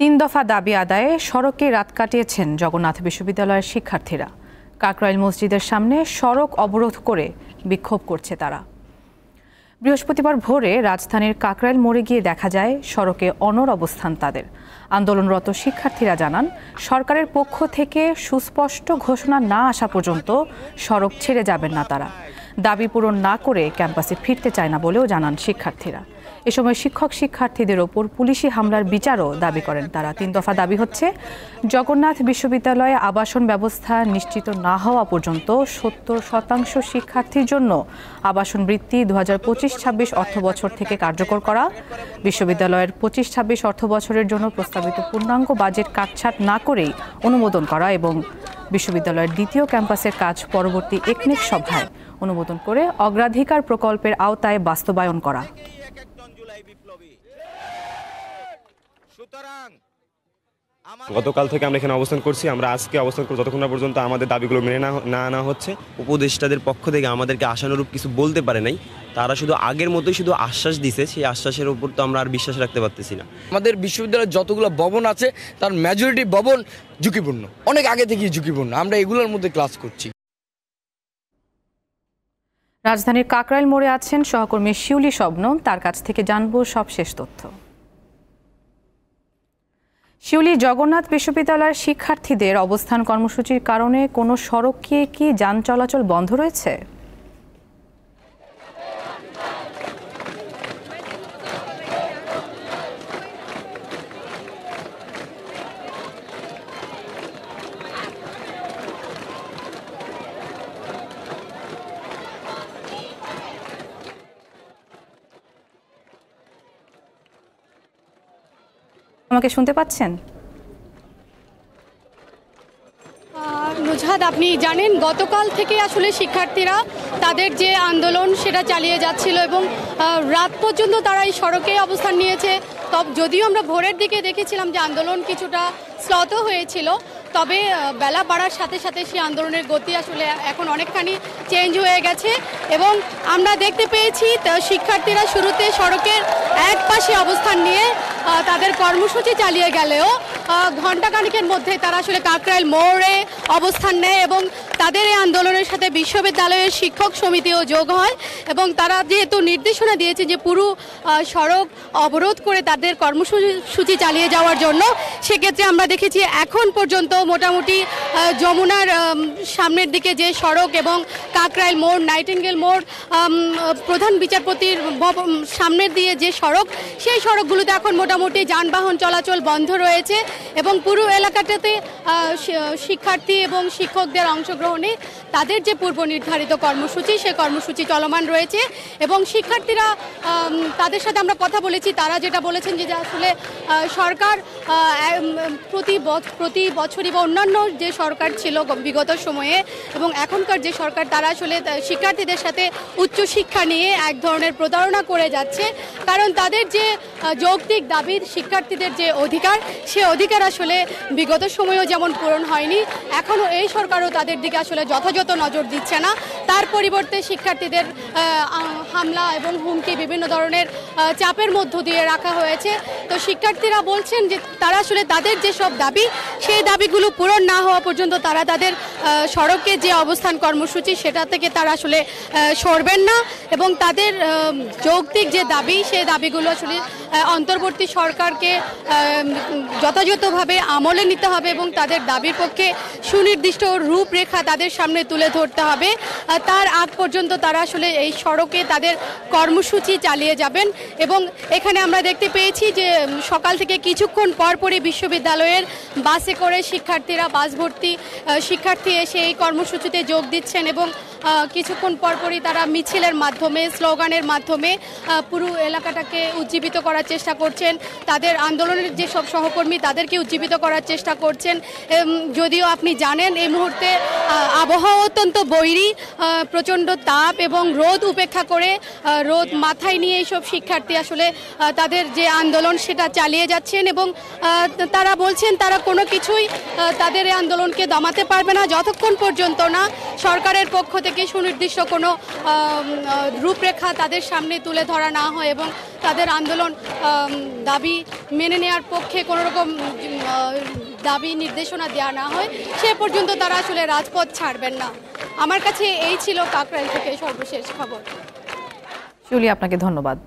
তিন দফা দাবি আদায়ে সড়কে রাত কাটিয়েছেন জগন্নাথ বিশ্ববিদ্যালয়ের শিক্ষার্থীরা। কাকরাইল মসজিদের সামনে সড়ক অবরোধ করে বিক্ষোভ করছে তারা। বৃহস্পতিবার ভোরে রাজধানীর কাকরাইল মোড়ে গিয়ে দেখা যায় সড়কে অনড় অবস্থান তাদের। আন্দোলনরত শিক্ষার্থীরা জানান, সরকারের পক্ষ থেকে সুস্পষ্ট ঘোষণা না আসা পর্যন্ত সড়ক ছেড়ে যাবেন না তারা। দাবি পূরণ না করে ক্যাম্পাসে ফিরতে চায় না বলেও জানান শিক্ষার্থীরা। এ সময় শিক্ষার্থীদের ওপর পুলিশি হামলার বিচারও দাবি করেন তারা। তিন দফা দাবি হচ্ছে, জগন্নাথ বিশ্ববিদ্যালয়ে আবাসন ব্যবস্থা নিশ্চিত না হওয়া পর্যন্ত ৭০% শিক্ষার্থীর জন্য আবাসন বৃত্তি 2025-26 অর্থবছর থেকে কার্যকর করা, বিশ্ববিদ্যালয়ের 25-26 অর্থবছরের জন্য প্রস্তাবিত পূর্ণাঙ্গ বাজেট কাটছাঁট না করেই অনুমোদন করা এবং বিশ্ববিদ্যালয়ের দ্বিতীয় ক্যাম্পাসের কাজ পরবর্তী একনেক সভায় অনুমোদন করে অগ্রাধিকার প্রকল্পের আওতায় বাস্তবায়ন করা। গতকাল থেকে আমরা এখানে অবস্থান করছি। আমরা আজকে অবস্থান করব যতক্ষণ না পর্যন্ত আমাদের দাবিগুলো মেনে না আনা হচ্ছে। উপদেষ্টাদের পক্ষ থেকে আমাদেরকে আশানুরূপ কিছু বলতে পারে নাই, তারা শুধু আগের মতোই শুধু আশ্বাস দিছে। সেই আশ্বাসের উপর তো আমরা আর বিশ্বাস রাখতে পারতেছি না। আমাদের বিশ্ববিদ্যালয়ের যতগুলো ভবন আছে তার মেজরিটি ভবন ঝুঁকিপূর্ণ, অনেক আগে থেকেই ঝুঁকিপূর্ণ। আমরা এগুলোর মধ্যে ক্লাস করছি। রাজধানীর কাকরাইল মোড়ে আছেন সহকর্মী শিউলি শবনম, তার কাছ থেকে জানবো সবশেষ তথ্য। শিউলি, জগন্নাথ বিশ্ববিদ্যালয়ের শিক্ষার্থীদের অবস্থান কর্মসূচির কারণে কোনো সড়কে কি যান চলাচল বন্ধ রয়েছে? আমাকে শুনতে পাচ্ছেন? নুজহাত, আপনি জানেন গতকাল থেকে আসলে শিক্ষার্থীরা তাদের যে আন্দোলন সেটা চালিয়ে যাচ্ছিল এবং রাত পর্যন্ত তারা এই সড়কে অবস্থান নিয়েছে। যদিও আমরা ভোরের দিকে দেখেছিলাম যে আন্দোলন কিছুটা স্লত হয়েছিল, তবে বেলা বাড়ার সাথে সাথে সেই আন্দোলনের গতি আসলে এখন অনেকখানি চেঞ্জ হয়ে গেছে এবং আমরা দেখতে পেয়েছি শিক্ষার্থীরা শুরুতে সড়কের এক পাশে অবস্থান নিয়ে তাদের কর্মসূচি চালিয়ে গেলেও ঘণ্টাখানেকের মধ্যে তারা আসলে কাকরাইল মোড়ে অবস্থান নেয় এবং তাদের এই আন্দোলনের সাথে বিশ্ববিদ্যালয়ের শিক্ষক সমিতিও যোগ হয় এবং তারা যেহেতু নির্দেশনা দিয়েছে যে পুরো সড়ক অবরোধ করে তাদের কর্মসূচি চালিয়ে যাওয়ার জন্য, সেক্ষেত্রে আমরা দেখেছি এখন পর্যন্ত মোটামুটি যমুনার সামনের দিকে যে সড়ক এবং কাকরাইল মোড়, নাইটিঙ্গেল মোড়, প্রধান বিচারপতির সামনের দিয়ে যে সড়ক, সেই সড়কগুলোতে এখন মোটামুটি যানবাহন চলাচল বন্ধ রয়েছে এবং পুরো এলাকাটাতে শিক্ষার্থী এবং শিক্ষকদের অংশগ্রহণে তাদের যে পূর্ব নির্ধারিত কর্মসূচি, সেই কর্মসূচি চলমান রয়েছে এবং শিক্ষার্থীরা তাদের সাথে আমরা কথা বলেছি, তারা যেটা বলেছেন যে আসলে সরকার প্রতি বছরই বা অন্যান্য যে সরকার ছিল বিগত সময়ে এবং এখনকার যে সরকার, তারা আসলে শিক্ষার্থীদের সাথে উচ্চশিক্ষা নিয়ে এক ধরনের প্রতারণা করে যাচ্ছে। কারণ তাদের যে যৌক্তিক দাবি, শিক্ষার্থীদের যে অধিকার, সে অধিকার আসলে বিগত সময়েও যেমন পূরণ হয়নি, এখনও এই সরকারও তাদের দিকে আসলে যথাযথ নজর দিচ্ছে না। তার পরিবর্তে শিক্ষার্থীদের হামলা এবং হুমকি, বিভিন্ন ধরনের চাপের মধ্য দিয়ে রাখা হয়েছে। তো শিক্ষার্থীরা বলছেন যে তারা আসলে তাদের যে সব দাবি, সেই দাবিগুলো পূরণ না হওয়া পর্যন্ত তারা তাদের সড়কে যে অবস্থান কর্মসূচি সেটা থেকে তারা আসলে সরবেন না এবং তাদের যৌক্তিক যে দাবি, সেই দাবিগুলো আসলে অন্তর্বর্তী সরকারকে যথাযথভাবে আমলে নিতে হবে এবং তাদের দাবির পক্ষে সুনির্দিষ্ট রূপরেখা তাদের সামনে তুলে ধরতে হবে। তার আগ পর্যন্ত তারা আসলে এই সড়কে তাদের কর্মসূচি চালিয়ে যাবেন এবং এখানে আমরা দেখতে পেয়েছি যে সকাল থেকে কিছুক্ষণ পরপরই বিশ্ববিদ্যালয়ের বাসে করে শিক্ষার্থীরা, বাস ভর্তি শিক্ষার্থী এসে এই কর্মসূচিতে যোগ দিচ্ছেন এবং কিছুক্ষণ পরপরই তারা মিছিলের মাধ্যমে, স্লোগানের মাধ্যমে পুরো এলাকাটাকে উজ্জীবিত করার চেষ্টা করছেন। তাদের আন্দোলনের যে সব সহকর্মী, তাদেরকে উজ্জীবিত করার চেষ্টা করছেন। যদিও আপনি জানেন এই মুহূর্তে আবহাওয়া অত্যন্ত বৈরী, প্রচণ্ড তাপ এবং রোদ উপেক্ষা করে, রোদ মাথায় নিয়ে এইসব শিক্ষার্থী আসলে তাদের যে আন্দোলন সেটা চালিয়ে যাচ্ছেন এবং তারা বলছেন তারা কোনো কিছুই তাদের এই আন্দোলনকে দমাতে পারবে না যতক্ষণ পর্যন্ত না সরকারের পক্ষ থেকে সুনির্দিষ্ট কোনো রূপরেখা তাদের সামনে তুলে ধরা না হয় এবং তাদের আন্দোলন দাবি মেনে নেওয়ার পক্ষে কোনো রকম দাবি নির্দেশনা দেওয়া না হয় সে পর্যন্ত তারা আসলে রাজপথ ছাড়বেন না। আমার কাছে এই ছিল কাকরাইল থেকে সর্বশেষ খবর। শিউলি, আপনাকে ধন্যবাদ।